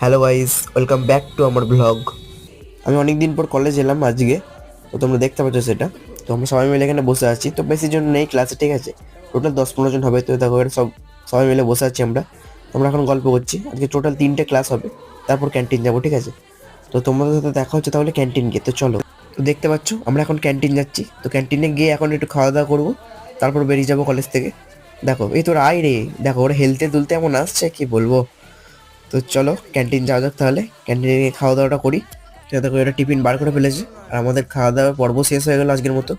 Hello guys, welcome back to আমার blog. আমি অনেক দিন পর কলেজ এলাম আজকে। তো তোমরা দেখতে পাচ্ছ সেটা। তো আমরা সবাই মিলে এখানে বসে আছি। তো বেশি জন নেই ক্লাসে, ঠিক আছে। টোটাল 10-15 জন হবে। তো দেখো এখানে সবাই মিলে বসে আছি আমরা। তোমরা এখন গল্প করছি। আজকে টোটাল 3টে ক্লাস হবে, তারপর ক্যান্টিন যাবো, ঠিক আছে। তো তোমাদের সাথে দেখা হচ্ছে তাহলে ক্যান্টিন গিয়ে। তো চলো। তো দেখতে পাচ্ছ আমরা এখন ক্যান্টিন যাচ্ছি। তো ক্যান্টিনে গিয়ে এখন একটু খাওয়া দাওয়া করবো, তারপর বেরিয়ে যাবো কলেজ থেকে। দেখো এই তোর আয় রে, দেখো ওরা হেলতে দুলতে এমন আসছে কি বলবো। তো চলো ক্যান্টিন যাওয়া যাক তাহলে। ক্যান্টিনে গিয়ে খাওয়া দাওয়াটা করি। তো দেখো এটা টিফিন বার করে ফেলেছে, আর আমাদের খাওয়া দাওয়ার পর্ব শেষ হয়ে গেল আজকের মতো।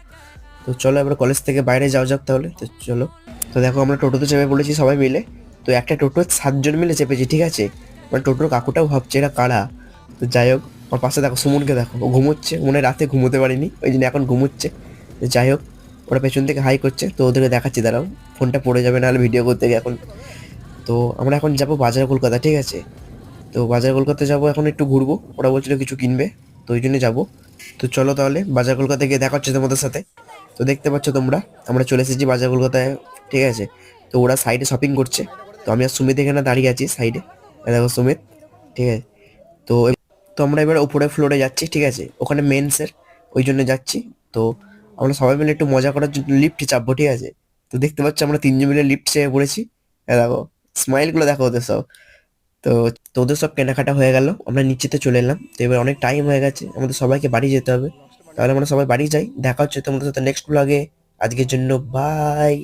তো চলো এবার কলেজ থেকে বাইরে যাওয়া যাক তাহলে। তো চলো। তো দেখো আমরা টোটোতে চেপে পড়েছি সবাই মিলে। তো একটা টোটো 7 জন মিলে চেপেছি, ঠিক আছে। মানে টোটোর কাকুটাও ভাবছে এরা কারা। তো যাই হোক, আমার পাশে দেখো সুমনকে, দেখো ও ঘুমোচ্ছে, মনে হয় রাতে ঘুমোতে পারিনি, ওই জন্য এখন ঘুমোচ্ছে। তো যাই হোক, ওরা পেছন থেকে হাই করছে, তো ওদেরকে দেখাচ্ছি, দাঁড়াও ফোনটা পড়ে যাবে নাহলে ভিডিও করতে গিয়ে এখন। তো আমরা এখন যাবো বাজার কলকাতা, ঠিক আছে। তো বাজার কলকাতা যাবো, এখন একটু ঘুরবো, ওরা বলছিল কিছু কিনবে, তো ওই জন্য যাবো। তো চলো তাহলে বাজার কলকাতা গিয়ে দেখা হচ্ছে তোমাদের সাথে। তো দেখতে পাচ্ছ তোমরা, আমরা চলে এসেছি বাজার কলকাতায়, ঠিক আছে। তো ওরা সাইডে শপিং করছে, তো আমি আর সুমিত এখানে দাঁড়িয়ে আছি সাইডে। দেখো সুমিত, ঠিক আছে। তো তো আমরা এবার উপরে ফ্লোরে যাচ্ছি, ঠিক আছে, ওখানে মেন্সের, ওই জন্য যাচ্ছি। তো আমরা সবাই মিলে একটু মজা করার জন্য লিফটে চাপবো, ঠিক আছে। তো দেখতে পাচ্ছ আমরা 3জন মিলে লিফট চেপে পড়েছি। দেখো স্মাইলগুলো দেখো ওদের সব। তো তো ওদের সব কেনাকাটা হয়ে গেল, আমরা নিচেতে চলে এলাম। তো এবার অনেক টাইম হয়ে গেছে, আমাদের সবাইকে বাড়ি যেতে হবে। তাহলে আমরা সবাই বাড়ি যাই, দেখা হচ্ছে তোমাদের সাথে নেক্সট ব্লগে। আজকের জন্য বাই।